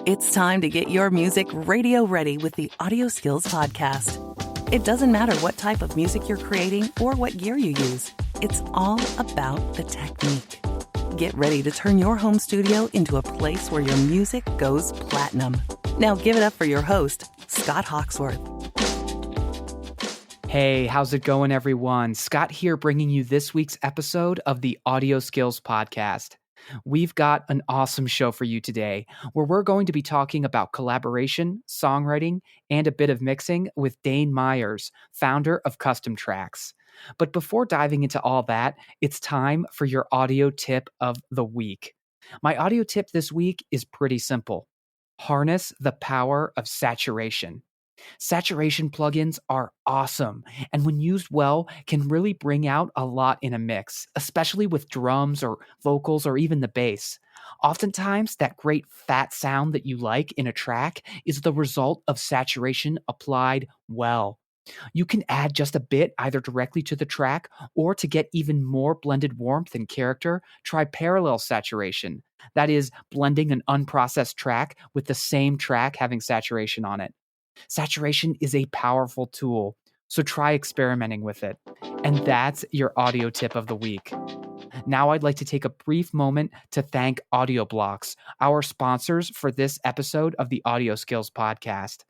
It's time to get your music radio ready with the Audio Skills Podcast. It doesn't matter what type of music you're creating or what gear you use. It's all about the technique. Get ready to turn your home studio into a place where your music goes platinum. Now give it up for your host, Scott Hawksworth. Hey, how's it going, everyone? Scott here bringing you this week's episode of the Audio Skills Podcast. We've got an awesome show for you today, where we're going to be talking about collaboration, songwriting, and a bit of mixing with Dane Myers, founder of Custom Tracks. But before diving into all that, it's time for your audio tip of the week. My audio tip this week is pretty simple. Harness the power of saturation. Saturation plugins are awesome, and when used well, can really bring out a lot in a mix, especially with drums or vocals or even the bass. Oftentimes, that great fat sound that you like in a track is the result of saturation applied well. You can add just a bit either directly to the track, or to get even more blended warmth and character, try parallel saturation. That is, blending an unprocessed track with the same track having saturation on it. Saturation is a powerful tool, so try experimenting with it. And that's your audio tip of the week. Now I'd like to take a brief moment to thank AudioBlocks, our sponsors for this episode of the Audio Skills Podcast.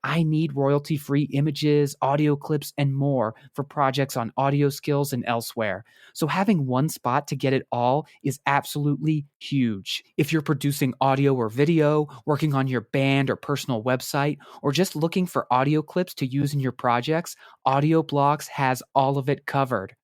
I need royalty-free images, audio clips, and more for projects on Audio Skills and elsewhere. So having one spot to get it all is absolutely huge. If you're producing audio or video, working on your band or personal website, or just looking for audio clips to use in your projects, AudioBlocks has all of it covered.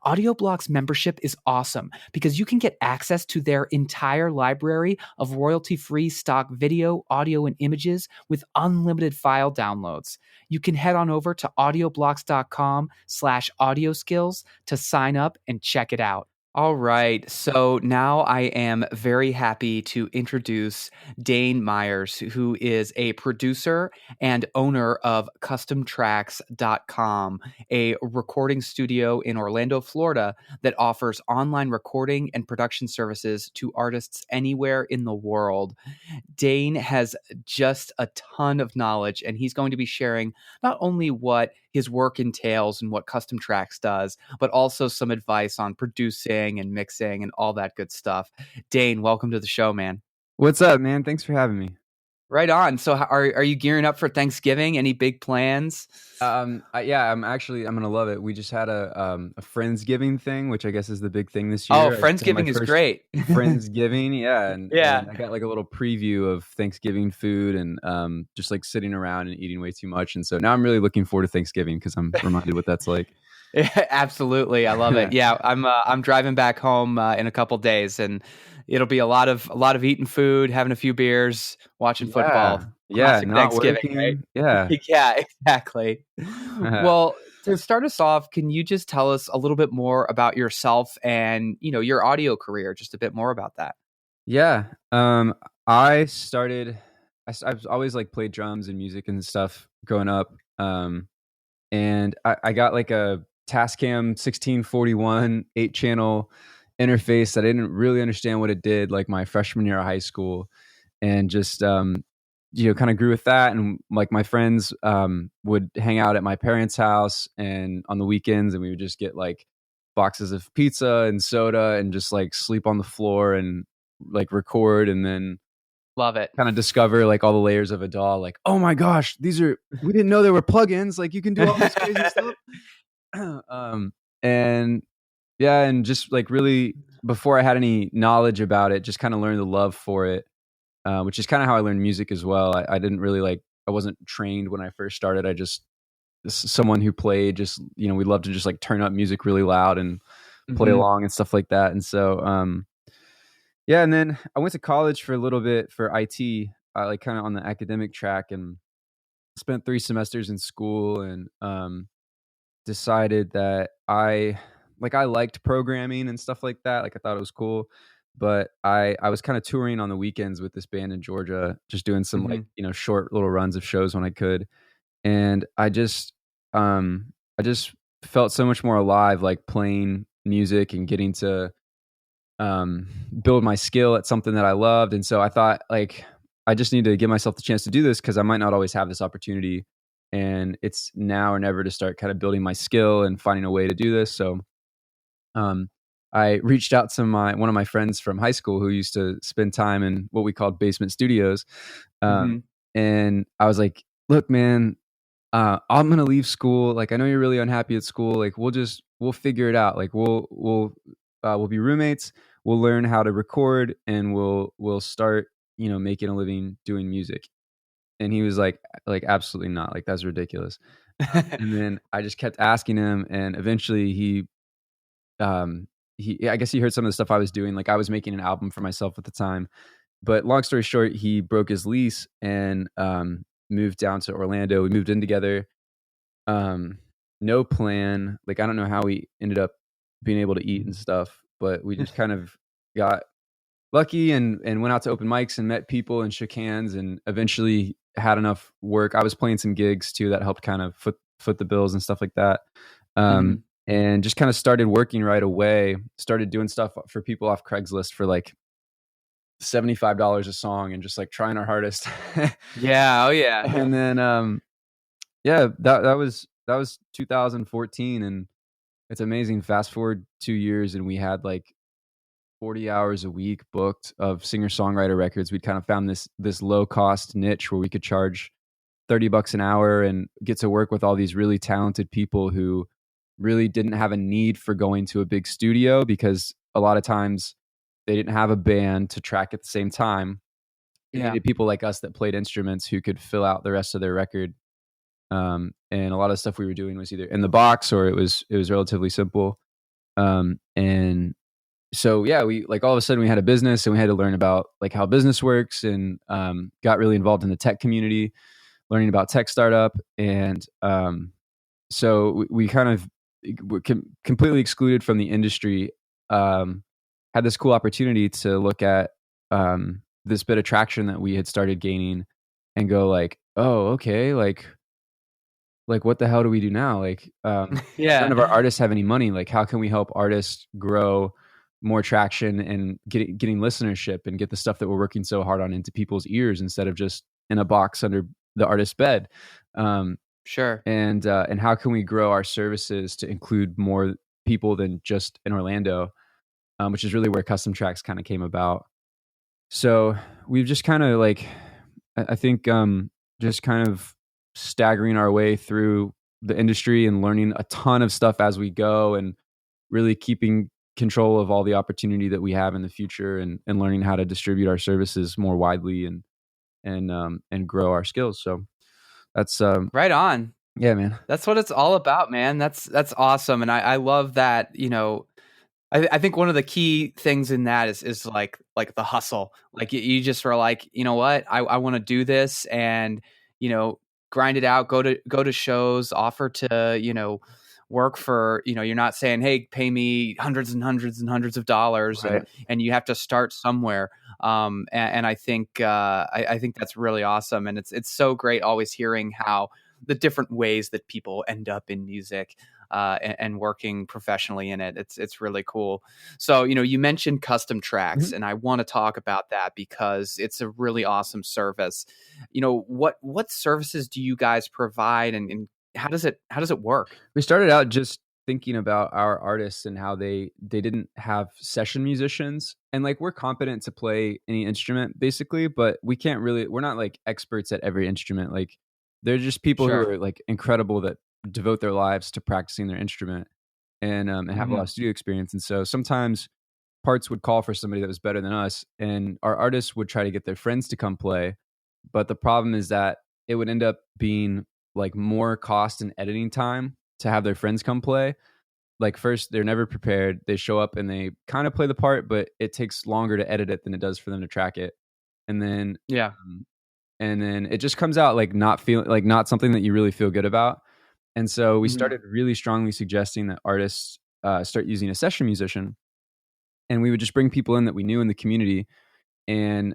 AudioBlocks membership is awesome because you can get access to their entire library of royalty-free stock video, audio, and images with unlimited file downloads. You can head on over to audioblocks.com/audioskills to sign up and check it out. All right, so now I am very happy to introduce Dane Myers, who is a producer and owner of CustomTracks.com, a recording studio in Orlando, Florida, that offers online recording and production services to artists anywhere in the world. Dane has just a ton of knowledge, and he's going to be sharing not only what his work entails and what Custom Tracks does, but also some advice on producing and mixing and all that good stuff. Dane, welcome to the show, man. What's up, man? Thanks for having me. Right on. So are you gearing up for Thanksgiving? Any big plans? Yeah, I'm gonna love it. We just had a Friendsgiving thing, which I guess is the big thing this year. Oh, Friendsgiving is great. Friendsgiving, yeah. And I got like a little preview of Thanksgiving food and just like sitting around and eating way too much. And so now I'm really looking forward to Thanksgiving because I'm reminded what that's like. Absolutely. I love it. Yeah. I'm driving back home in a couple days, and it'll be a lot of eating food, having a few beers, watching football. Yeah, not Thanksgiving, working. Right? Yeah. Yeah, exactly. Well, to start us off, can you just tell us a little bit more about yourself and, your audio career, just a bit more about that? Yeah. I've always like played drums and music and stuff growing up. And I got like a Tascam 1641 8-channel interface that I didn't really understand what it did, like my freshman year of high school, and just kind of grew with that. And like my friends would hang out at my parents' house and on the weekends, and we would just get like boxes of pizza and soda and just like sleep on the floor and like record, and then love it. Kind of discover like all the layers of a DAW. Like, oh my gosh, we didn't know there were plugins. Like you can do all this crazy stuff. And just like really, before I had any knowledge about it, just kind of learned the love for it, which is kind of how I learned music as well. I didn't really I wasn't trained when I first started. I just, someone who played, just, we love to just like turn up music really loud and play along and stuff like that. And so, and then I went to college for a little bit for IT, like kind of on the academic track, and spent 3 semesters in school, and decided that I liked programming and stuff like that. Like I thought it was cool, but I was kind of touring on the weekends with this band in Georgia, just doing some like, short little runs of shows when I could. And I just felt so much more alive, like playing music and getting to build my skill at something that I loved. And so I thought, like, I just need to give myself the chance to do this because I might not always have this opportunity. And it's now or never to start kind of building my skill and finding a way to do this. So I reached out to one of my friends from high school who used to spend time in what we called basement studios. And I was like, look, man, I'm going to leave school. Like, I know you're really unhappy at school. Like, we'll figure it out. Like, we'll be roommates. We'll learn how to record and we'll start, making a living doing music. And he was like, absolutely not. Like, that's ridiculous. And then I just kept asking him, and eventually I guess he heard some of the stuff I was doing. Like, I was making an album for myself at the time, but long story short, he broke his lease and moved down to Orlando. We moved in together. No plan. Like, I don't know how we ended up being able to eat and stuff, but we just kind of got lucky and went out to open mics and met people and shook hands and eventually had enough work. I was playing some gigs too that helped kind of foot the bills and stuff like that. And just kind of started working right away. Started doing stuff for people off Craigslist for like $75 a song and just like trying our hardest. Yeah. Oh yeah. And then, that was 2014, and it's amazing. Fast forward 2 years and we had like 40 hours a week booked of singer-songwriter records. We'd kind of found this low cost niche where we could charge $30 an hour and get to work with all these really talented people who really didn't have a need for going to a big studio because a lot of times they didn't have a band to track at the same time. They needed people like us that played instruments who could fill out the rest of their record. And a lot of the stuff we were doing was either in the box or it was relatively simple. And so, we like all of a sudden we had a business and we had to learn about like how business works, and got really involved in the tech community, learning about tech startup. And so we kind of were completely excluded from the industry. Had this cool opportunity to look at this bit of traction that we had started gaining and go like, oh, okay, like what the hell do we do now? Like, none of our artists have any money. Like, how can we help artists grow more traction and getting listenership and get the stuff that we're working so hard on into people's ears instead of just in a box under the artist's bed? Sure. And how can we grow our services to include more people than just in Orlando, which is really where Custom Tracks kind of came about. So we've just kind of like, I think, just kind of staggering our way through the industry and learning a ton of stuff as we go, and really keeping control of all the opportunity that we have in the future, and learning how to distribute our services more widely and grow our skills. So that's right on. Yeah, man. That's what it's all about, man. That's awesome. And I love that, I think one of the key things in that is like the hustle. Like you just are like, you know what, I want to do this, and, grind it out, go to shows, offer to, work for, you're not saying, hey, pay me hundreds and hundreds and hundreds of dollars, right, and you have to start somewhere. And I think I think that's really awesome. And it's so great always hearing how the different ways that people end up in music and working professionally in it. It's really cool. So, you mentioned Custom Tracks, and I want to talk about that because it's a really awesome service. What services do you guys provide, and how does it work? We started out just thinking about our artists and how they didn't have session musicians, and like we're competent to play any instrument basically, but we're not like experts at every instrument. Like they're just people who are like incredible that devote their lives to practicing their instrument and have a lot of studio experience. And so sometimes parts would call for somebody that was better than us, and our artists would try to get their friends to come play. But the problem is that it would end up being like more cost and editing time to have their friends come play. Like first, they're never prepared. They show up and they kind of play the part, but it takes longer to edit it than it does for them to track it. And then, and then it just comes out like not something that you really feel good about. And so we started really strongly suggesting that artists start using a session musician, and we would just bring people in that we knew in the community. And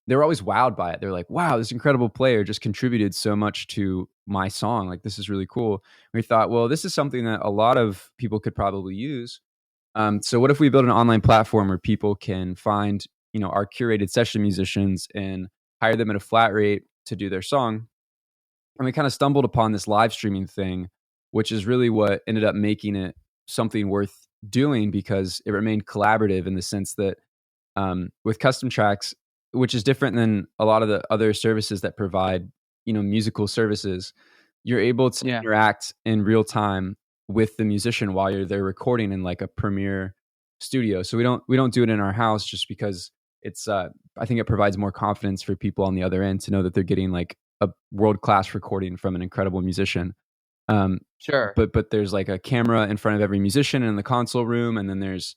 they were always wowed by it. They're like, wow, this incredible player just contributed so much to my song. Like, this is really cool. We thought, well, this is something that a lot of people could probably use. So what if we build an online platform where people can find, our curated session musicians and hire them at a flat rate to do their song. And we kind of stumbled upon this live streaming thing, which is really what ended up making it something worth doing, because it remained collaborative in the sense that with custom tracks, which is different than a lot of the other services that provide, musical services, you're able to interact in real time with the musician while you're there recording in like a Premiere studio. So we don't do it in our house just because it's I think it provides more confidence for people on the other end to know that they're getting like a world-class recording from an incredible musician. Sure. But there's like a camera in front of every musician in the console room, and then there's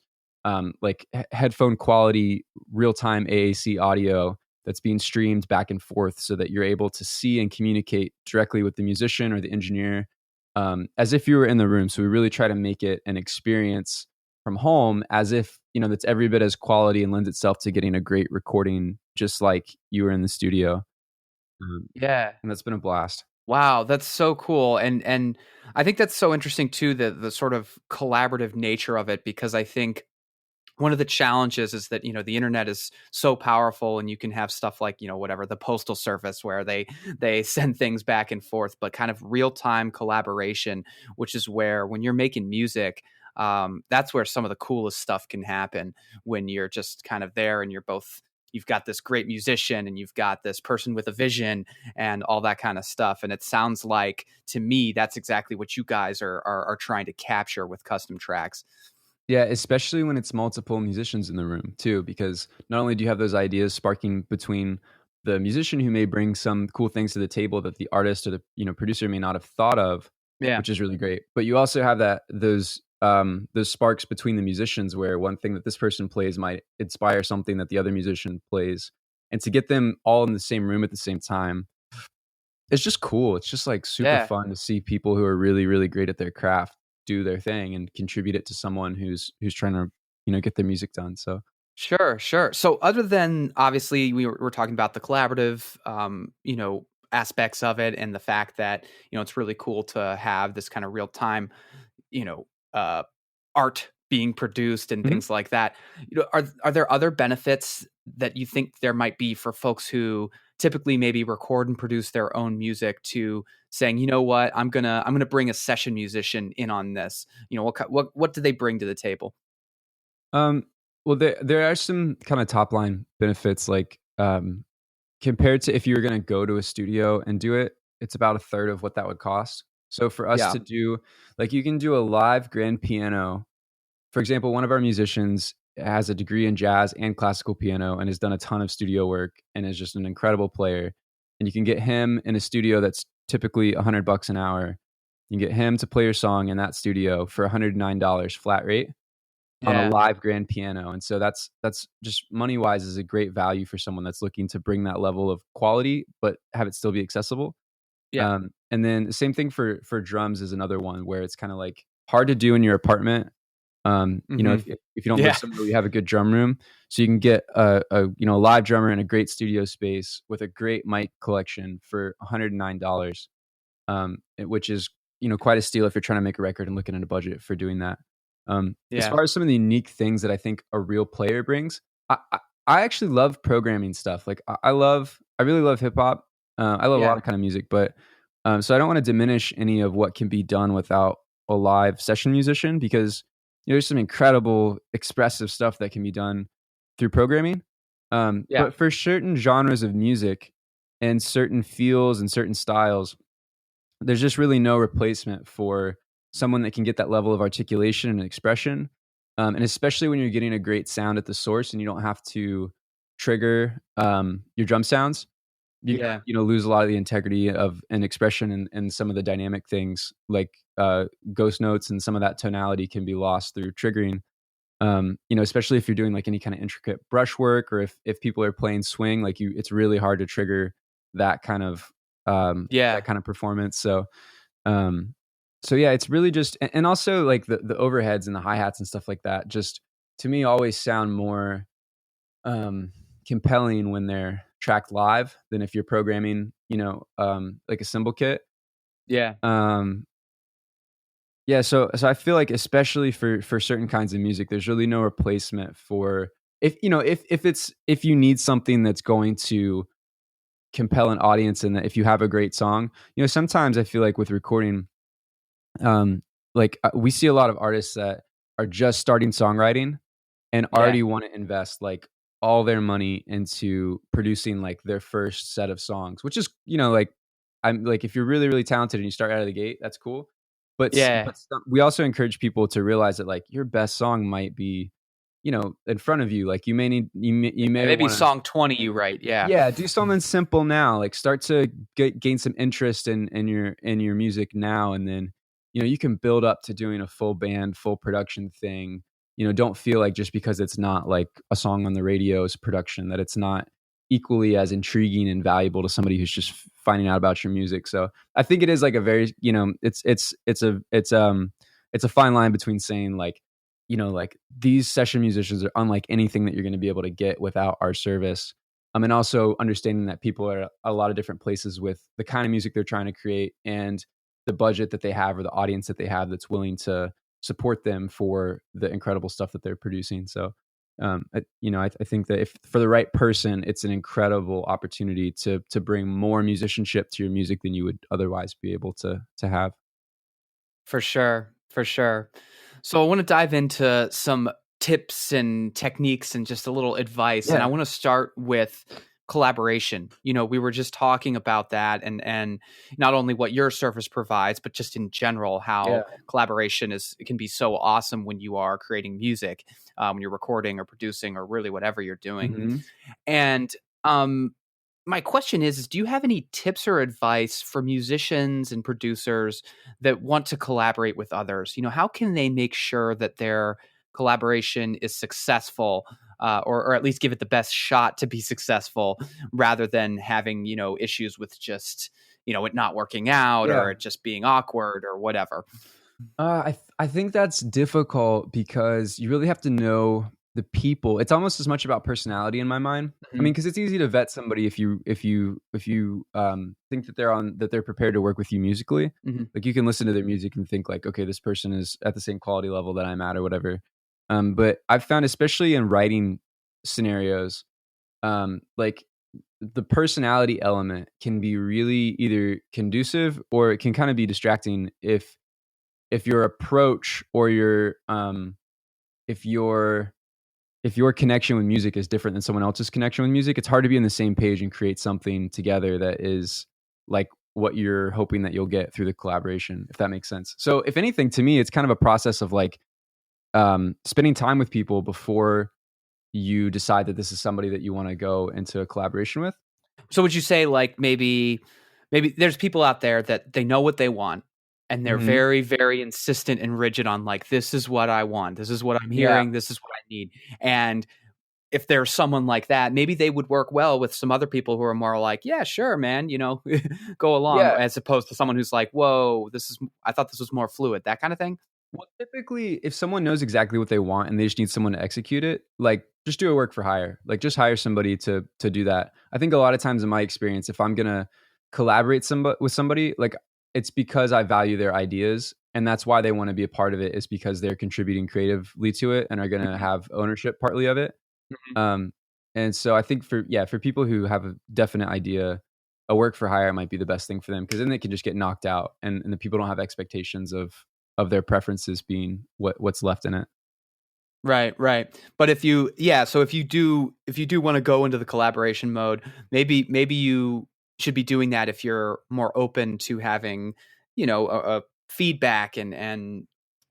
like headphone quality real-time AAC audio that's being streamed back and forth so that you're able to see and communicate directly with the musician or the engineer as if you were in the room. So we really try to make it an experience from home as if, that's every bit as quality and lends itself to getting a great recording just like you were in the studio. Yeah. And that's been a blast. Wow, that's so cool. And I think that's so interesting too, the sort of collaborative nature of it, because I think one of the challenges is that, the internet is so powerful, and you can have stuff like, whatever, the postal service where they send things back and forth, but kind of real-time collaboration, which is where when you're making music, that's where some of the coolest stuff can happen, when you're just kind of there and you've got this great musician and you've got this person with a vision and all that kind of stuff. And it sounds like, to me, that's exactly what you guys are trying to capture with custom tracks. Yeah, especially when it's multiple musicians in the room too, because not only do you have those ideas sparking between the musician who may bring some cool things to the table that the artist or the producer may not have thought of, which is really great, but you also have those sparks between the musicians where one thing that this person plays might inspire something that the other musician plays, and to get them all in the same room at the same time, it's just cool. It's just like super fun to see people who are really, really great at their craft do their thing and contribute it to someone who's trying to get their music done. So Sure. So other than, obviously, we're talking about the collaborative, aspects of it, and the fact that, it's really cool to have this kind of real time, art being produced and things like that. Are there other benefits that you think there might be for folks who typically maybe record and produce their own music, to saying, you know what, I'm gonna bring a session musician in on this? What do they bring to the table? Well, there are some kind of top line benefits, like compared to if you were going to go to a studio and do it, it's about a third of what that would cost. So for us to do, like, you can do a live grand piano. For example, one of our musicians has a degree in jazz and classical piano and has done a ton of studio work and is just an incredible player. And you can get him in a studio that's typically $100 an hour. You can get him to play your song in that studio for $109 flat rate on a live grand piano. And so that's just money wise is a great value for someone that's looking to bring that level of quality, but have it still be accessible. And then the same thing for drums is another one where it's kind of like hard to do in your apartment. If you don't live somewhere where you have a good drum room, so you can get a live drummer in a great studio space with a great mic collection for $109, which is quite a steal if you're trying to make a record and looking at a budget for doing that. As far as some of the unique things that I think a real player brings, I actually love programming stuff. Like I really love hip hop. I love a lot of kind of music, but so I don't want to diminish any of what can be done without a live session musician, because there's some incredible expressive stuff that can be done through programming. But for certain genres of music and certain feels and certain styles, there's just really no replacement for someone that can get that level of articulation and expression. And especially when you're getting a great sound at the source and you don't have to trigger your drum sounds, you lose a lot of the integrity of an expression, and some of the dynamic things like ghost notes and some of that tonality can be lost through triggering. Especially if you're doing like any kind of intricate brushwork, or if people are playing swing, like it's really hard to trigger that kind of performance. So it's really just, and also like the overheads and the hi-hats and stuff like that, just to me always sound more compelling when they're tracked live than if you're programming, like a cymbal kit. So I feel like, especially for certain kinds of music, there's really no replacement for if you need something that's going to compel an audience, and that if you have a great song, sometimes I feel like with recording, we see a lot of artists that are just starting songwriting and already want to invest like all their money into producing like their first set of songs, which is, like, I'm like, if you're really, really talented and you start out of the gate, that's cool. But we also encourage people to realize that like your best song might be, in front of you. Like you may need, you may maybe wanna, song 20 you write. yeah, do something simple now. Like start to gain some interest in your music now, and then you can build up to doing a full band, full production thing. Don't feel like just because it's not like a song on the radio's production that it's not equally as intriguing and valuable to somebody who's just finding out about your music. So I think it is like a very, it's a fine line between saying like, like these session musicians are unlike anything that you're going to be able to get without our service. And also understanding that people are at a lot of different places with the kind of music they're trying to create and the budget that they have or the audience that they have that's willing to support them for the incredible stuff that they're producing. So, I think that if for the right person, it's an incredible opportunity to bring more musicianship to your music than you would otherwise be able to have. For sure. For sure. So I want to dive into some tips and techniques and just a little advice. Yeah. And I want to start with collaboration. We were just talking about that and not only what your service provides, but just in general, how collaboration can be so awesome when you are creating music, when you're recording or producing or really whatever you're doing. Mm-hmm. And my question is, do you have any tips or advice for musicians and producers that want to collaborate with others? How can they make sure that their collaboration is successful, or at least give it the best shot to be successful, rather than having, issues with just, it not working out or it just being awkward or whatever? I think that's difficult because you really have to know the people. It's almost as much about personality in my mind. Mm-hmm. I mean, because it's easy to vet somebody if you think that they're prepared to work with you musically. Mm-hmm. Like you can listen to their music and think like, okay, this person is at the same quality level that I'm at or whatever. But I've found, especially in writing scenarios, like the personality element can be really either conducive or it can kind of be distracting if your approach or if your connection with music is different than someone else's connection with music. It's hard to be on the same page and create something together that is like what you're hoping that you'll get through the collaboration, if that makes sense. So if anything, to me, it's kind of a process of like spending time with people before you decide that this is somebody that you want to go into a collaboration with. So would you say like maybe there's people out there that they know what they want and they're very, very insistent and rigid on like, this is what I want. This is what I'm hearing. This is what I need. And if there's someone like that, maybe they would work well with some other people who are more like, yeah, sure, man, go along, as opposed to someone who's like, whoa, I thought this was more fluid, that kind of thing. Well, typically, if someone knows exactly what they want and they just need someone to execute it, like just do a work for hire. Like just hire somebody to do that. I think a lot of times in my experience, if I'm gonna collaborate with somebody, like it's because I value their ideas, and that's why they want to be a part of it. Is because they're contributing creatively to it and are gonna have ownership partly of it. And so I think for people who have a definite idea, a work for hire might be the best thing for them, because then they can just get knocked out, and the people don't have expectations of their preferences being what's left in it. Right. But if you do want to go into the collaboration mode, maybe you should be doing that if you're more open to having, a feedback and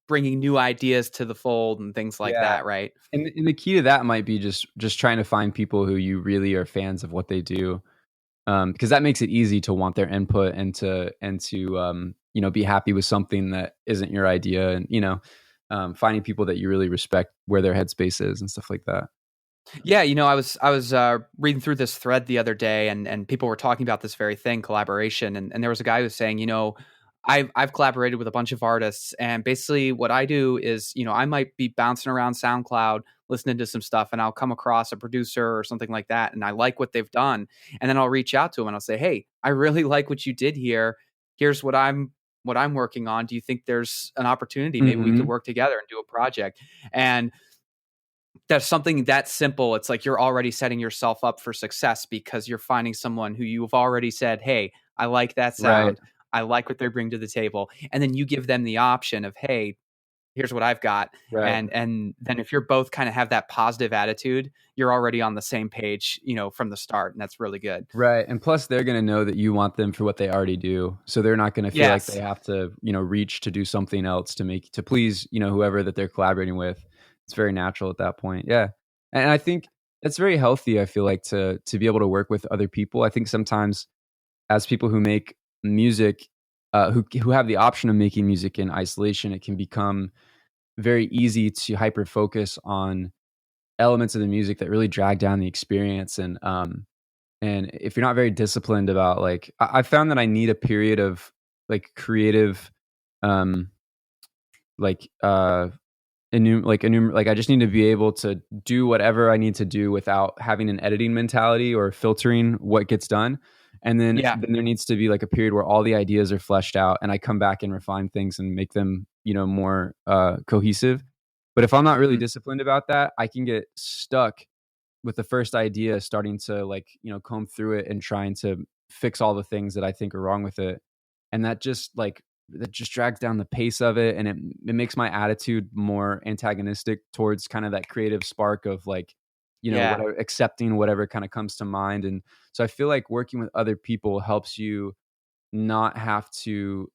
bringing new ideas to the fold and things like that. Right. And the key to that might be just trying to find people who you really are fans of what they do. Because that makes it easy to want their input and to be happy with something that isn't your idea, and finding people that you really respect where their headspace is and stuff like that. Yeah, I was reading through this thread the other day, and people were talking about this very thing, collaboration, and there was a guy who was saying, I've collaborated with a bunch of artists, and basically what I do is, I might be bouncing around SoundCloud, listening to some stuff, and I'll come across a producer or something like that, and I like what they've done, and then I'll reach out to them and I'll say, hey, I really like what you did here. Here's what I'm working on. Do you think there's an opportunity? Maybe we could work together and do a project. And That's something that simple. It's like you're already setting yourself up for success because you're finding someone who you've already said, hey, I like that Right. sound. I like what they bring to the table. And then you give them the option of, hey, here's what I've got. Right. And then if you're both kind of have that positive attitude, you're already on the same page, from the start. And that's really good. Right. And plus they're going to know that you want them for what they already do. So they're not going to feel like Yes. they have to, reach to do something else to please, whoever that they're collaborating with. It's very natural at that point. Yeah. And I think it's very healthy, I feel like, to be able to work with other people. I think sometimes as people who make music, who have the option of making music in isolation, it can become very easy to hyper focus on elements of the music that really drag down the experience. And if you're not very disciplined about, like, I found that I need a period of like creative, um, like like I just need to be able to do whatever I need to do without having an editing mentality or filtering what gets done. And then there needs to be like a period where all the ideas are fleshed out and I come back and refine things and make them, more cohesive. But if I'm not really disciplined about that, I can get stuck with the first idea, starting to like, comb through it and trying to fix all the things that I think are wrong with it. And that just drags down the pace of it. And it makes my attitude more antagonistic towards kind of that creative spark of like, whatever, accepting whatever kind of comes to mind. And so I feel like working with other people helps you not have to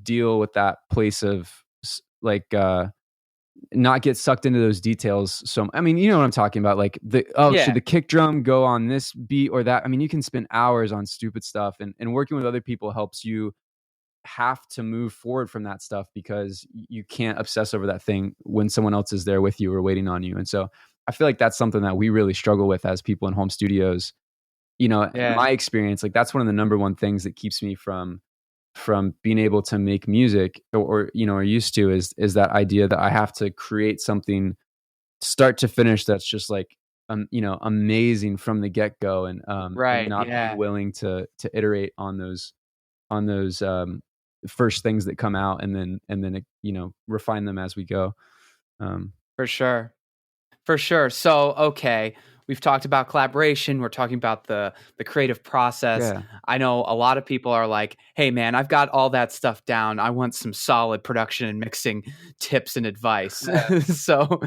deal with that place of like, not get sucked into those details. So, I mean, you know what I'm talking about? Like should the kick drum go on this beat or that? I mean, you can spend hours on stupid stuff, and working with other people helps you have to move forward from that stuff because you can't obsess over that thing when someone else is there with you or waiting on you. And so I feel like that's something that we really struggle with as people in home studios. In my experience, like that's one of the number one things that keeps me from being able to make music or used to is that idea that I have to create something start to finish that's just like amazing from the get-go, and not being willing to iterate on those first things that come out and then refine them as we go. For sure. So, okay, we've talked about collaboration. We're talking about the creative process. Yeah. I know a lot of people are like, hey, man, I've got all that stuff down. I want some solid production and mixing tips and advice. Yeah. So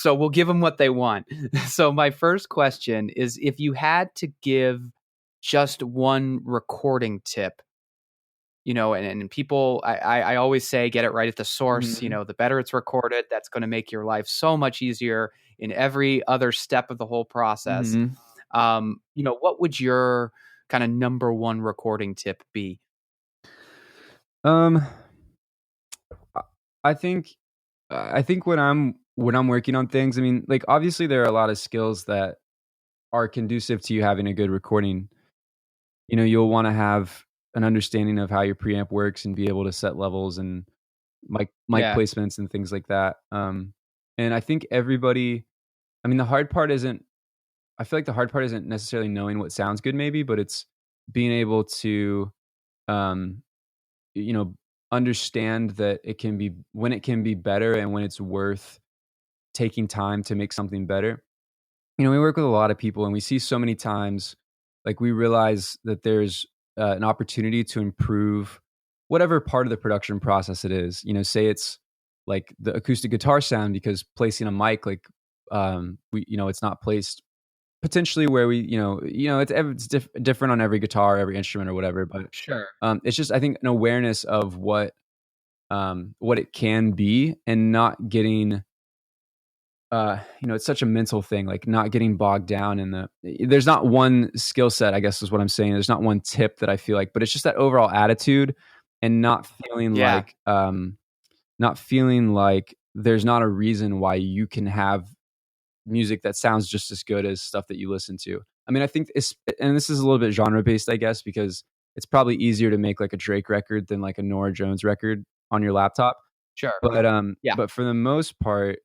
we'll give them what they want. So my first question is, if you had to give just one recording tip, and people, I always say, get it right at the source. The better it's recorded, that's going to make your life so much easier in every other step of the whole process. What would your kind of number one recording tip be? I think when I'm working on things, I mean, like obviously there are a lot of skills that are conducive to you having a good recording. You'll want to have an understanding of how your preamp works and be able to set levels and mic placements and things like that. And I think everybody, I mean, I feel like the hard part isn't necessarily knowing what sounds good maybe, but it's being able to, understand that it can be better and when it's worth taking time to make something better. We work with a lot of people and we see so many times, like we realize that there's an opportunity to improve whatever part of the production process it is. Say it's like the acoustic guitar sound because placing a mic, like it's not placed potentially where we, it's different on every guitar, every instrument or whatever. But sure, it's just, I think, an awareness of what it can be and not getting, it's such a mental thing, like not getting bogged down in there's not one skill set, I guess is what I'm saying. There's not one tip that I feel like, but it's just that overall attitude and not feeling like there's not a reason why you can have music that sounds just as good as stuff that you listen to. I mean, I think and this is a little bit genre based, I guess, because it's probably easier to make like a Drake record than like a Norah Jones record on your laptop. Sure. But for the most part,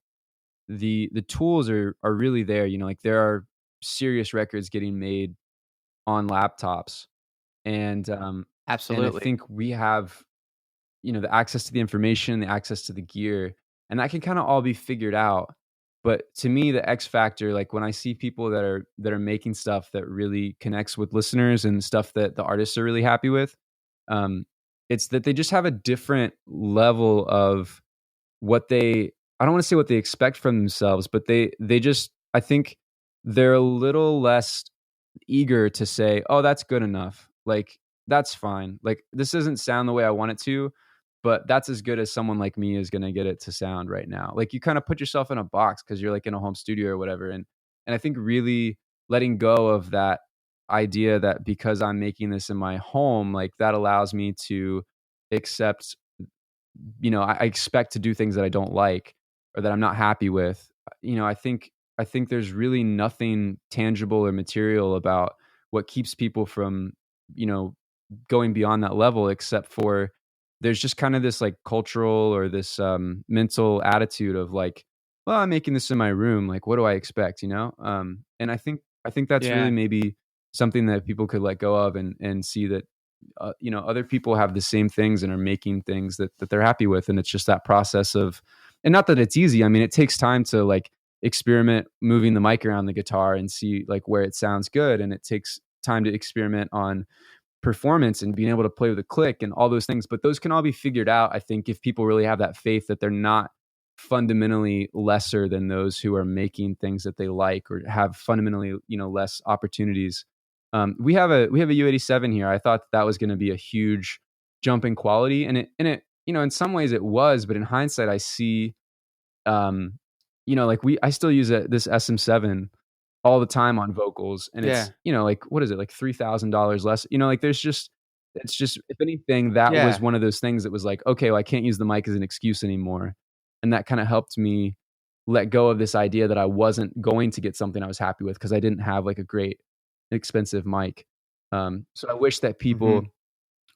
the tools are really there. Like there are serious records getting made on laptops, and absolutely, and I think we have the access to the information, the access to the gear, and that can kind of all be figured out. But to me, the X factor, like when I see people that are making stuff that really connects with listeners and stuff that the artists are really happy with, um, it's that they just have a different level of what they, I don't want to say what they expect from themselves, but they just, I think they're a little less eager to say, "Oh, that's good enough." Like, that's fine. Like, this doesn't sound the way I want it to, but that's as good as someone like me is going to get it to sound right now. Like, you kind of put yourself in a box because you're like in a home studio or whatever. And I think really letting go of that idea that because I'm making this in my home, like that allows me to accept, I expect to do things that I don't like or that I'm not happy with. I think there's really nothing tangible or material about what keeps people from, you know, going beyond that level, except for there's just kind of this like cultural or this mental attitude of like, well, I'm making this in my room. Like, what do I expect? And I think that's really Yeah. maybe something that people could let go of and see that other people have the same things and are making things that they're happy with, and it's just that process of, and not that it's easy. I mean, it takes time to like experiment moving the mic around the guitar and see like where it sounds good, and it takes time to experiment on performance and being able to play with a click and all those things, but those can all be figured out, I think, if people really have that faith that they're not fundamentally lesser than those who are making things that they like or have fundamentally less opportunities. We have a U87 here. I thought that was going to be a huge jump in quality, and it in some ways it was, but in hindsight I see um like I still use this SM7 all the time on vocals, and Yeah. it's like, what is it, like $3,000 less, like it's just, if anything, that was Yeah. one of those things that was like, okay, well, I can't use the mic as an excuse anymore. And that kind of helped me let go of this idea that I wasn't going to get something I was happy with because I didn't have like a great expensive mic. So Mhm.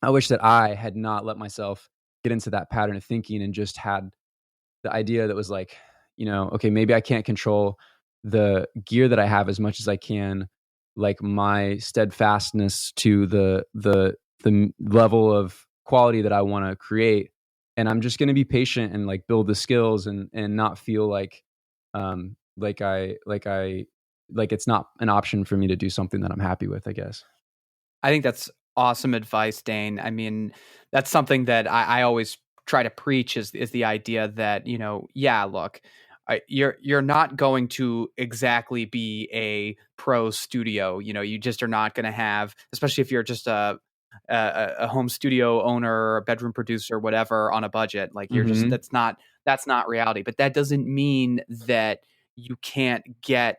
I wish that I had not let myself get into that pattern of thinking and just had the idea that was like, okay, maybe I can't control the gear that I have as much as I can, like my steadfastness to the level of quality that I want to create. And I'm just going to be patient and like build the skills and not feel like it's not an option for me to do something that I'm happy with, I guess. I think that's awesome advice, Dane. I mean, that's something that I always try to preach is the idea that, yeah, look, you're not going to exactly be a pro studio. You just are not going to have, especially if you're just a home studio owner or a bedroom producer, whatever, on a budget. Like you're just, Mhm. that's not reality. But that doesn't mean that you can't get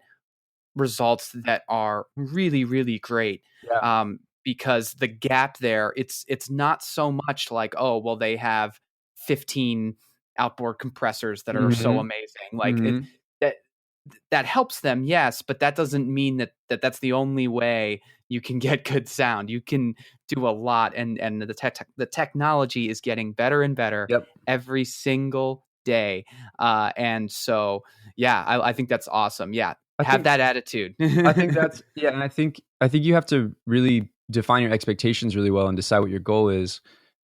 results that are really, really great. Yeah. Because the gap there, it's not so much like, oh, well, they have 15 outboard compressors that are so Mhm. amazing. Like Mhm. that that helps them, yes, but that doesn't mean that's the only way you can get good sound. You can do a lot, and the technology is getting better and better Yep. every single day. And so, yeah, I think that's awesome. Yeah, I have think that attitude. I think that's yeah, and I think you have to really define your expectations really well and decide what your goal is.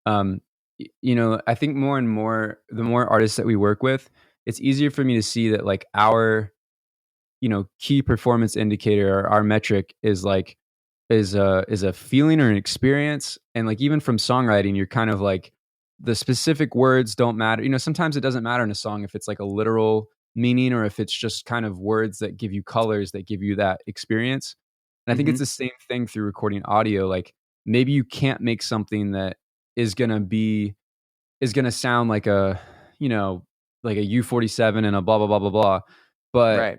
I think more and more, the more artists that we work with, it's easier for me to see that like our key performance indicator, or our metric is like is a feeling or an experience. And like even from songwriting, you're kind of like, the specific words don't matter. Sometimes it doesn't matter in a song if it's like a literal meaning or if it's just kind of words that give you colors that give you that experience. And I think it's Hmm. the same thing through recording audio. Like maybe you can't make something that is gonna sound like a you know like a U47 and a blah blah blah blah blah, but Right.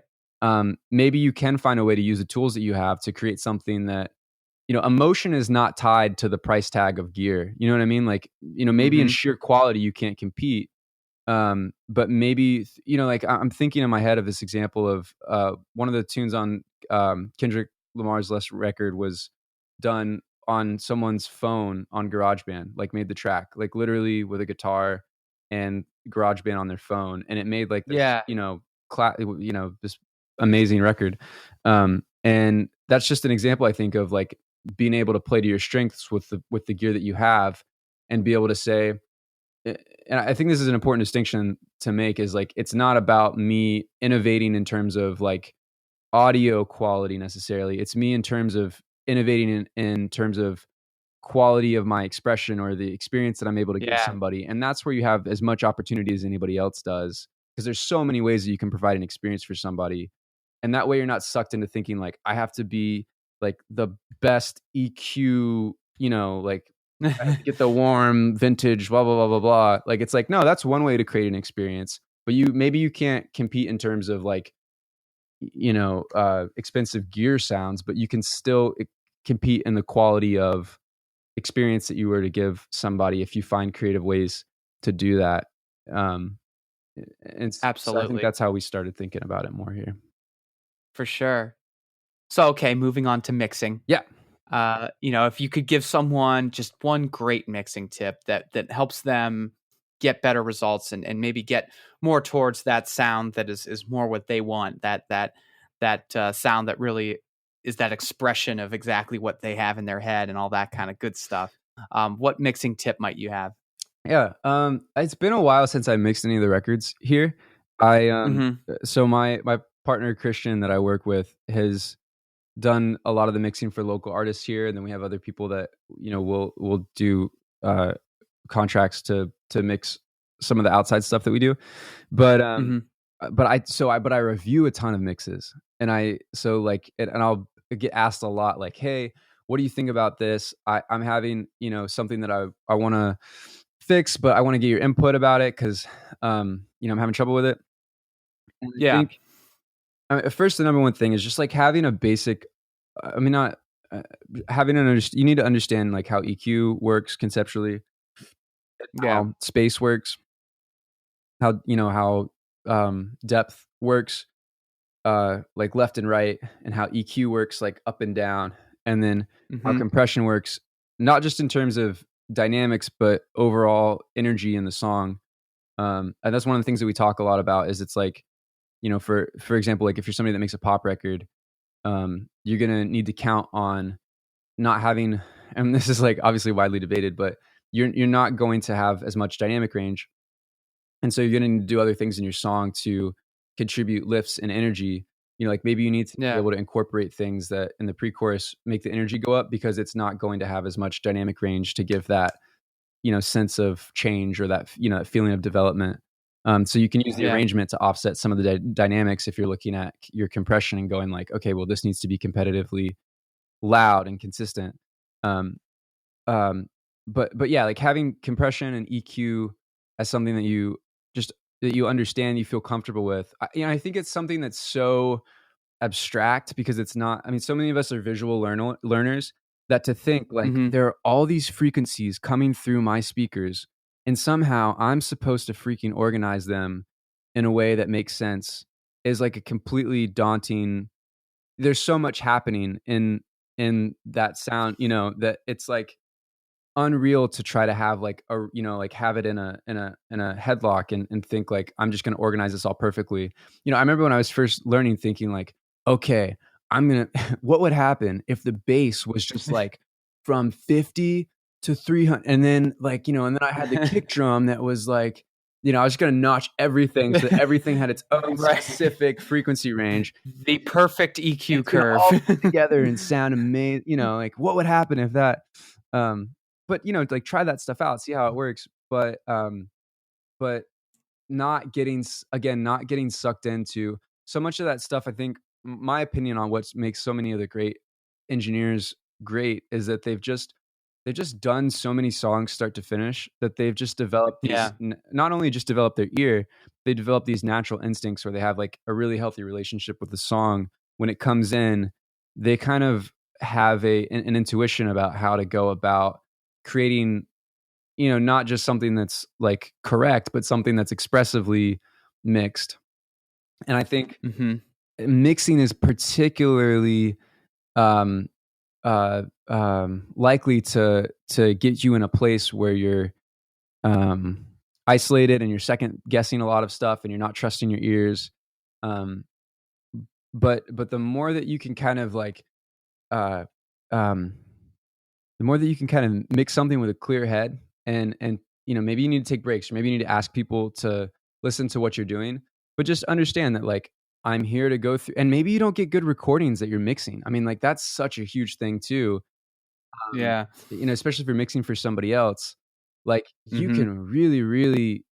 maybe you can find a way to use the tools that you have to create something that, emotion is not tied to the price tag of gear. You know what I mean? Like, maybe in Hmm. sheer quality you can't compete. But maybe, like I'm thinking in my head of this example of one of the tunes on Kendrick Lamar's last record was done on someone's phone on GarageBand, like made the track, like literally with a guitar and GarageBand on their phone. And it made like this, Yeah. this amazing record. And that's just an example, I think, of like being able to play to your strengths with the gear that you have and be able to say, and I think this is an important distinction to make, is like, it's not about me innovating in terms of like audio quality necessarily. It's me in terms of innovating in terms of quality of my expression or the experience that I'm able to give Yeah. somebody. And that's where you have as much opportunity as anybody else does, because there's so many ways that you can provide an experience for somebody. And that way you're not sucked into thinking like, I have to be like the best EQ, like I have to get the warm vintage, blah, blah, blah, blah, blah. Like, it's like, no, that's one way to create an experience, but maybe you can't compete in terms of like, expensive gear sounds, but you can still compete in the quality of experience that you were to give somebody if you find creative ways to do that. And so I think Absolutely. that's how we started thinking about it more here. For sure. So, okay, moving on to mixing. Yeah. If you could give someone just one great mixing tip that helps them get better results and maybe get more towards that sound that is more what they want, that sound that really is that expression of exactly what they have in their head and all that kind of good stuff. What mixing tip might you have? Yeah. It's been a while since I mixed any of the records here. So my partner Christian that I work with has done a lot of the mixing for local artists here, and then we have other people that will do contracts to mix some of the outside stuff that we do. But I review a ton of mixes, and I'll get asked a lot like, hey, what do you think about this? I'm having something that I want to fix, but I want to get your input about it because I'm having trouble with it. And I think first, the number one thing is just like having a basic, not having you need to understand like how EQ works conceptually, how space works, how depth works, like left and right, and how EQ works like up and down, and then how compression works, not just in terms of dynamics, but overall energy in the song. And that's one of the things that we talk a lot about is it's like, for example, like if you're somebody that makes a pop record, you're going to need to count on not having, and this is like obviously widely debated, but you're not going to have as much dynamic range. And so you're going to need to do other things in your song to contribute lifts and energy. Like maybe you need to be able to incorporate things that in the pre-chorus make the energy go up, because it's not going to have as much dynamic range to give that, sense of change or that, that feeling of development. So you can use the arrangement to offset some of the dynamics if you're looking at your compression and going like, okay, well, this needs to be competitively loud and consistent. But yeah, like having compression and EQ as something that you understand, you feel comfortable with. I think it's something that's so abstract because it's not. I mean, so many of us are visual learners that to think like there are all these frequencies coming through my speakers, and somehow I'm supposed to freaking organize them in a way that makes sense is like a completely daunting. There's so much happening in that sound, that it's like unreal to try to have like have it in a headlock and think like I'm just going to organize this all perfectly. I remember when I was first learning thinking like, okay, what would happen if the bass was just like from 50 to 300, and then like, and then I had the kick drum that was like, I was going to notch everything so that everything had its own specific frequency range. The perfect EQ curve. All put together and sound amazing. Like what would happen if that, but like try that stuff out, see how it works. But not getting sucked into so much of that stuff. I think my opinion on what makes so many of the great engineers great is that they've just done so many songs start to finish that they've just developed these, not only just developed their ear, they develop these natural instincts where they have like a really healthy relationship with the song. When it comes in, they kind of have an intuition about how to go about creating, not just something that's like correct, but something that's expressively mixed. And I think mixing is particularly likely to get you in a place where you're isolated and you're second guessing a lot of stuff and you're not trusting your ears. But the more that you can kind of like the more that you can kind of mix something with a clear head and maybe you need to take breaks, or maybe you need to ask people to listen to what you're doing, but just understand that like I'm here to go through, and maybe you don't get good recordings that you're mixing. I mean, like that's such a huge thing too. Um, Yeah. Especially if you're mixing for somebody else, like you Mm-hmm. can really, really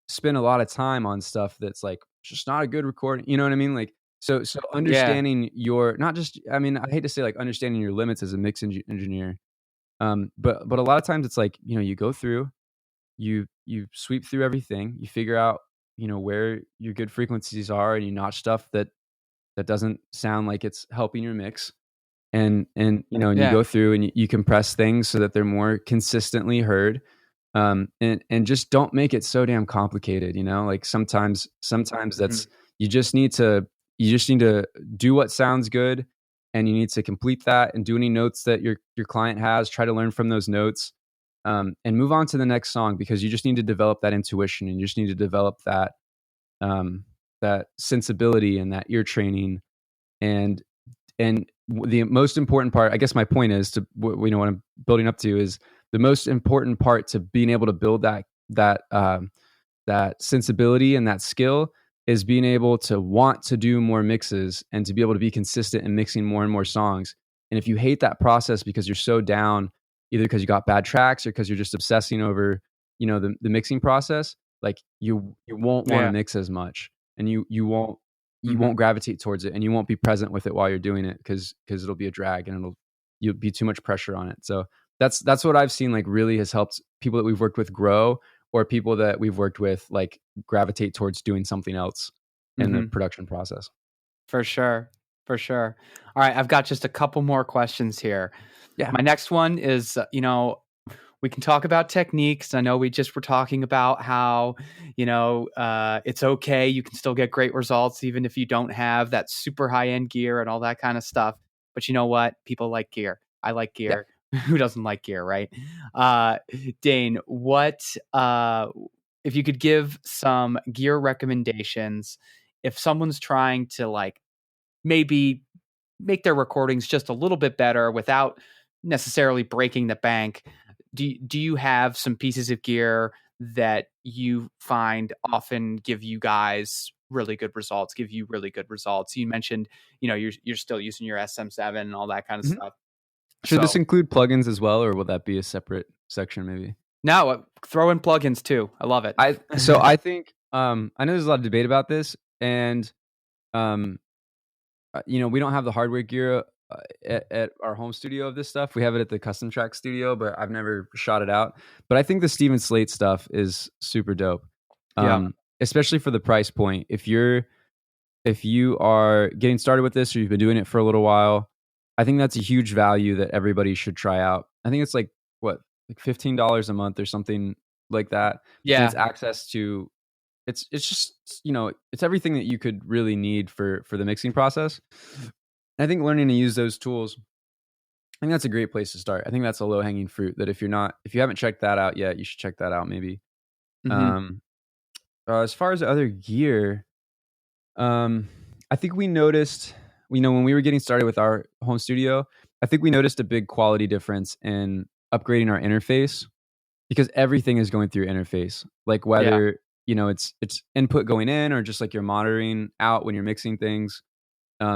spend a lot of time on stuff that's like just not a good recording. You know what I mean? Like, so Yeah. understanding your, not just, I mean, I hate to say like understanding your limits as a mix engineer. But a lot of times it's like, you go through, you sweep through everything, you figure out, where your good frequencies are, and you notch stuff that doesn't sound like it's helping your mix. And you Yeah. go through and you compress things so that they're more consistently heard. And just don't make it so damn complicated. Like sometimes Mhm. that's, you just need to do what sounds good, and you need to complete that and do any notes that your client has. Try to learn from those notes, and move on to the next song, because you just need to develop that intuition, and you just need to develop that sensibility and that ear training. And the most important part, I guess my point is to, what I'm building up to, is the most important part to being able to build that sensibility and that skill is being able to want to do more mixes and to be able to be consistent in mixing more and more songs. And if you hate that process because you're so down, either because you got bad tracks or because you're just obsessing over, the mixing process, like you won't want to Yeah. mix as much, and you won't Mhm. gravitate towards it, and you won't be present with it while you're doing it, because it'll be a drag, and you'll be too much pressure on it. So that's what I've seen like really has helped people that we've worked with grow, or people that we've worked with like gravitate towards doing something else in the Mhm. production process. For sure. For sure. All right, I've got just a couple more questions here. Yeah. My next one is, we can talk about techniques. I know we just were talking about how, it's okay. You can still get great results even if you don't have that super high end gear and all that kind of stuff. But you know what? People like gear. I like Yeah. gear. Who doesn't like gear, right? Uh, Dane, if you could give some gear recommendations, if someone's trying to like maybe make their recordings just a little bit better without necessarily breaking the bank, do you have some pieces of gear that you find often give you guys really good results, give you really good results? You mentioned, you're still using your SM7 and all that kind of Mhm. stuff. Should this So include plugins as well, or will that be a separate section maybe? now throw in plugins too. I love it. I think, I know there's a lot of debate about this, and um we don't have the hardware gear at our home studio of this stuff. We have it at the custom track studio, but I've never shot it out. But I think the Steven Slate stuff is super dope, Yeah. especially for the price point. If you are getting started with this, or you've been doing it for a little while, I think that's a huge value that everybody should try out. I think it's like what, like $15 a month or something like that, and it's Yeah. access to, it's just, it's everything that you could really need for the mixing process. And I think learning to use those tools, I think that's a great place to start. I think that's a low hanging fruit that if you haven't checked that out yet, you should check that out maybe. Hmm. Um, as far as other gear, um, I think we noticed, when we were getting started with our home studio, I think we noticed a big quality difference in upgrading our interface, because everything is going through interface. Like Yeah. whether, it's input going in, or just like you're monitoring out when you're mixing things.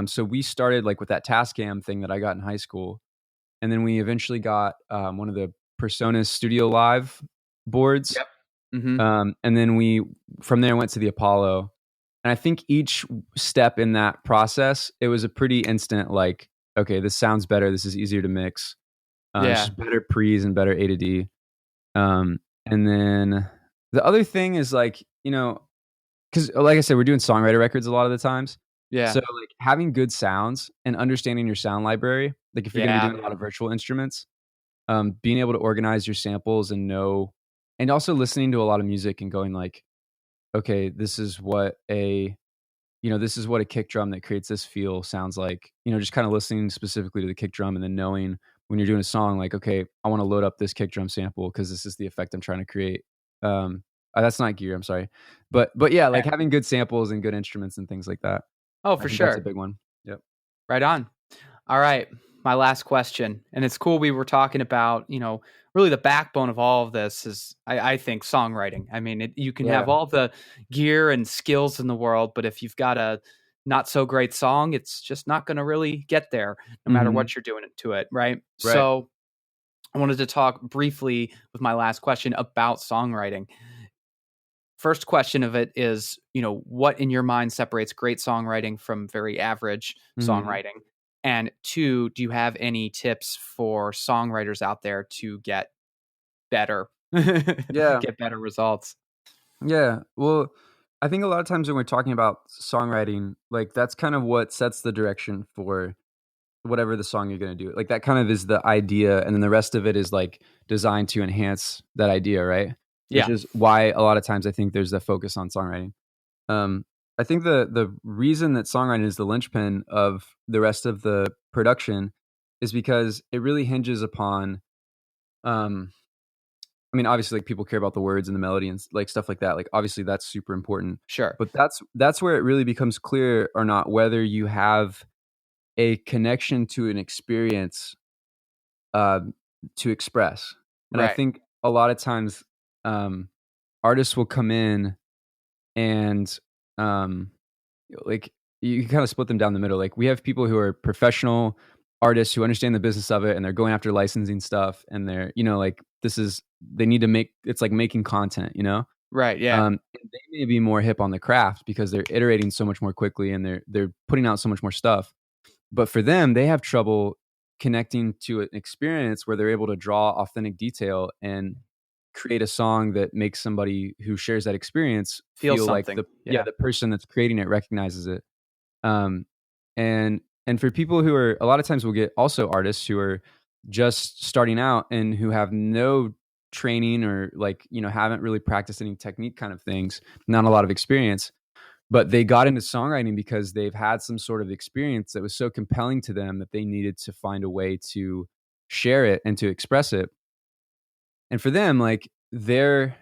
So we started like with that Tascam thing that I got in high school, and then we eventually got one of the Personas Studio Live boards, Yep. Hmm. and then we from there went to the Apollo. And I think each step in that process, it was a pretty instant like, okay, this sounds better. This is easier to mix. It's Yeah. just better pre's and better A to D. And then the other thing is like, because like I said, we're doing songwriter records a lot of the times. Yeah. So like having good sounds and understanding your sound library, like if you're going to be Yeah. doing a lot of virtual instruments, being able to organize your samples and and also listening to a lot of music and going like, okay, this is what a kick drum that creates this feel sounds like, just kind of listening specifically to the kick drum, and then knowing when you're doing a song, like, okay, I want to load up this kick drum sample because this is the effect I'm trying to create. That's not gear, I'm sorry. But yeah, like having good samples and good instruments and things like that. Oh, I for think that's a sure. big one. Yep. Right on. All right. my last question, and it's cool we were talking about, really the backbone of all of this is, I think, songwriting. I mean, you can have all the gear and skills in the world, but if you've got a not so great song, it's just not going to really get there, no matter Mm-hmm. what you're doing to it, right? Right. So I wanted to talk briefly with my last question about songwriting. First question of it is, what in your mind separates great songwriting from very average songwriting? And two, do you have any tips for songwriters out there to get better, Yeah. get better results? Yeah. Well, I think a lot of times when we're talking about songwriting, like that's kind of what sets the direction for whatever the song you're going to do. Like that kind of is the idea. And then the rest of it is like designed to enhance that idea, right? Which Yeah. is why a lot of times I think there's the focus on songwriting. I think the reason that songwriting is the linchpin of the rest of the production is because it really hinges upon, I mean, obviously, like people care about the words and the melody and like stuff like that. Like, obviously, that's super important. Sure. But that's where it really becomes clear or not whether you have a connection to an experience to express. And I Right. think a lot of times artists will come in and like you can kind of split them down the middle. Like we have people who are professional artists who understand the business of it and they're going after licensing stuff and they're, like they need to make, it's like making content, Right. Yeah. and they may be more hip on the craft because they're iterating so much more quickly and they're putting out so much more stuff. But for them, they have trouble connecting to an experience where they're able to draw authentic detail and create a song that makes somebody who shares that experience Feel like something. the person that's creating it recognizes it. And for people who are, a lot of times we'll get also artists who are just starting out and who have no training or like, haven't really practiced any technique kind of things, not a lot of experience, but they got into songwriting because they've had some sort of experience that was so compelling to them that they needed to find a way to share it and to express it. And for them, like they're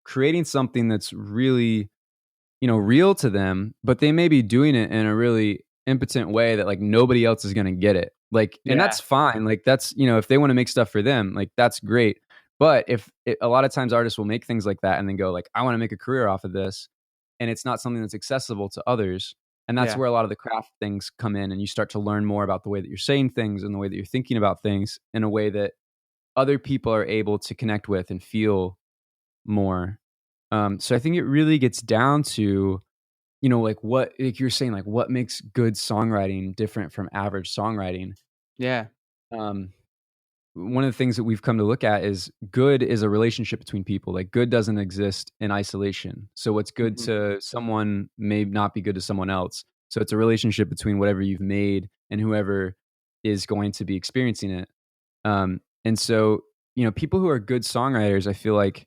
creating something that's really, real to them, but they may be doing it in a really impotent way that like nobody else is going to get it. Like, and that's fine. Like that's, if they want to make stuff for them, like that's great. But a lot of times artists will make things like that and then go like, I want to make a career off of this. And it's not something that's accessible to others. And that's where a lot of the craft things come in and you start to learn more about the way that you're saying things and the way that you're thinking about things in a way that other people are able to connect with and feel more. So I think it really gets down to, like what, like you're saying, like what makes good songwriting different from average songwriting. Yeah. One of the things that we've come to look at is good is a relationship between people. Like good doesn't exist in isolation. So what's good to someone may not be good to someone else. So it's a relationship between whatever you've made and whoever is going to be experiencing it. And so, people who are good songwriters, I feel like,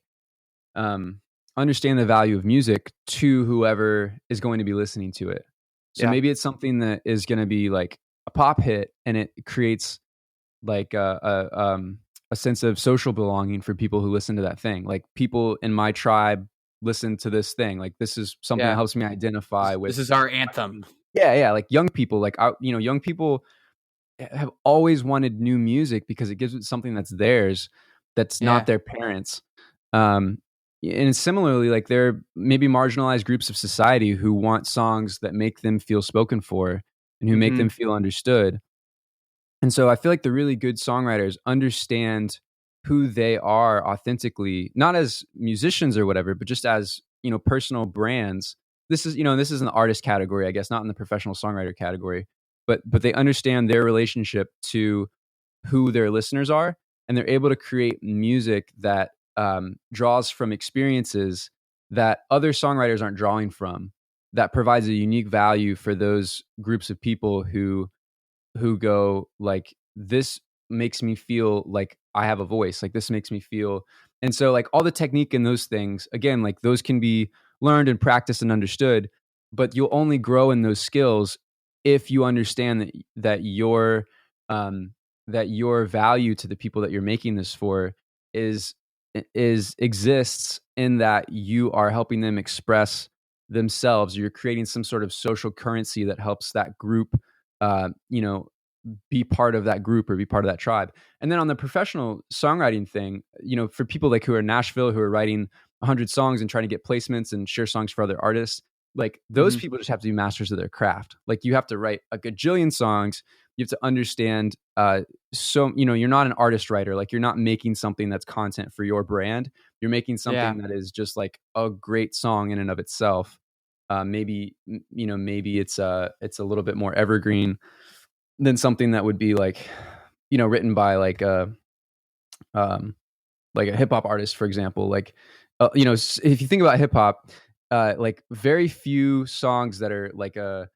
understand the value of music to whoever is going to be listening to it. So maybe it's something that is going to be like a pop hit and it creates like a sense of social belonging for people who listen to that thing. Like people in my tribe listen to this thing. Like this is something that helps me identify with. This is our anthem. Yeah. Like young people, like, young people have always wanted new music because it gives it something that's theirs, that's not their parents. And similarly, like there are maybe marginalized groups of society who want songs that make them feel spoken for and who make them feel understood. And so I feel like the really good songwriters understand who they are authentically, not as musicians or whatever, but just as, personal brands. This is in the artist category, I guess, not in the professional songwriter category, but they understand their relationship to who their listeners are, and they're able to create music that draws from experiences that other songwriters aren't drawing from, that provides a unique value for those groups of people who go like, this makes me feel like I have a voice, like this makes me feel. And so like all the technique in those things, again, like those can be learned and practiced and understood, but you'll only grow in those skills if you understand that your value to the people that you're making this for exists in that you are helping them express themselves. You're creating some sort of social currency that helps that group, be part of that group or be part of that tribe. And then on the professional songwriting thing, for people like who are in Nashville, who are writing 100 songs and trying to get placements and share songs for other artists, like those people just have to be masters of their craft. Like you have to write a gajillion songs. You have to understand, you're not an artist writer. Like you're not making something that's content for your brand. You're making something that is just like a great song in and of itself. Maybe it's a little bit more evergreen than something that would be like, written by like a hip hop artist, for example. Like, if you think about hip hop, like very few songs that are like a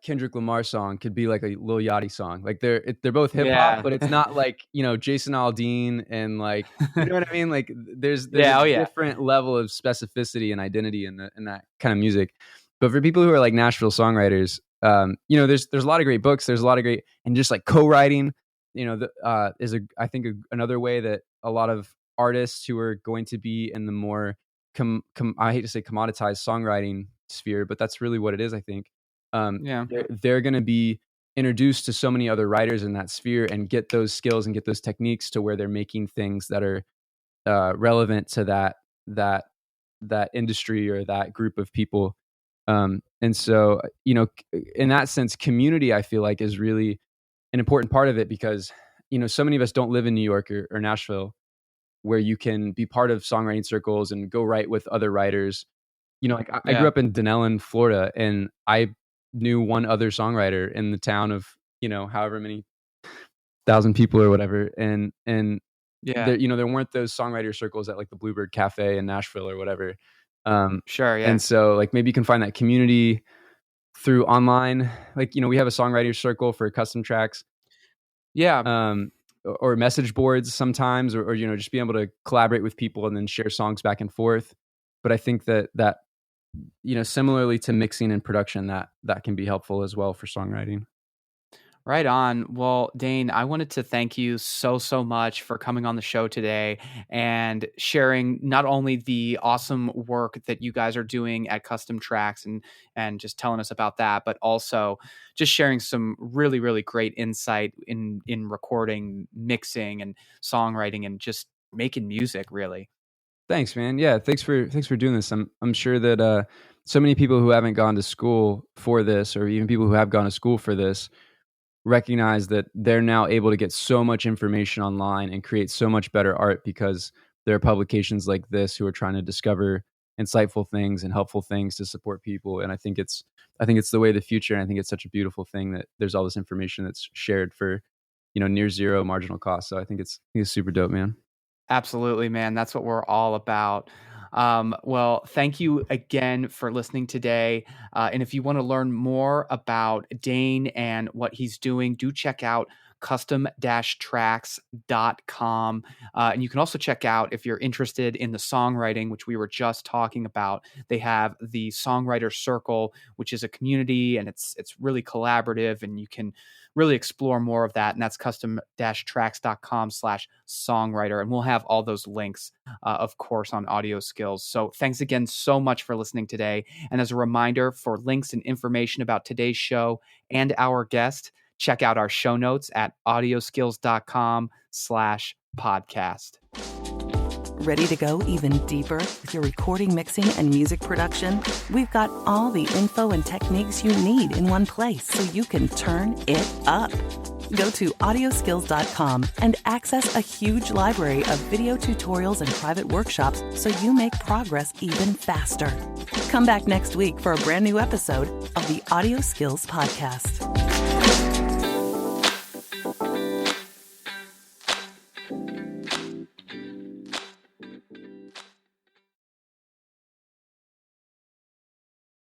Kendrick Lamar song could be like a Lil Yachty song. Like they're both hip hop, but it's not like, Jason Aldean and like, you know what I mean? Like there's a different level of specificity and identity in that kind of music. But for people who are like Nashville songwriters, there's a lot of great books. There's a lot of great, and just like co-writing, is I think another way that a lot of artists who are going to be in the more, I hate to say commoditized songwriting sphere, but that's really what it is, I think. They're going to be introduced to so many other writers in that sphere and get those skills and get those techniques to where they're making things that are relevant to that industry or that group of people. And so, in that sense, community, I feel like, is really an important part of it because, so many of us don't live in New York or Nashville where you can be part of songwriting circles and go write with other writers. I grew up in Denellen, Florida, and I knew one other songwriter in the town of, however many thousand people or whatever. And there weren't those songwriter circles at like the Bluebird Cafe in Nashville or whatever. And so like maybe you can find that community through online, like, we have a songwriter circle for custom tracks. Or message boards sometimes, or just being able to collaborate with people and then share songs back and forth. But I think that similarly to mixing and production, that can be helpful as well for songwriting. Right on. Well, Dane, I wanted to thank you so much for coming on the show today and sharing not only the awesome work that you guys are doing at Custom Tracks and just telling us about that, but also just sharing some really, really great insight in recording, mixing, and songwriting, and just making music, really. Thanks, man. Yeah, thanks for doing this. I'm sure that so many people who haven't gone to school for this, or even people who have gone to school for this, recognize that they're now able to get so much information online and create so much better art because there are publications like this who are trying to discover insightful things and helpful things to support people. And I think it's the way of the future. And I think it's such a beautiful thing that there's all this information that's shared for, near zero marginal cost. So I think it's super dope, man. Absolutely, man. That's what we're all about. Well, thank you again for listening today. And if you want to learn more about Dane and what he's doing, do check out custom-tracks.com. And you can also check out, if you're interested in the songwriting, which we were just talking about, they have the Songwriter Circle, which is a community, and it's really collaborative, and you can really explore more of that. And that's custom-tracks.com/songwriter. And we'll have all those links, of course, on Audio Skills. So thanks again so much for listening today. And as a reminder, for links and information about today's show and our guest, check out our show notes at audioskills.com/podcast. Ready to go even deeper with your recording, mixing, and music production? We've got all the info and techniques you need in one place so you can turn it up. Go to audioskills.com and access a huge library of video tutorials and private workshops so you make progress even faster. Come back next week for a brand new episode of the Audio Skills Podcast.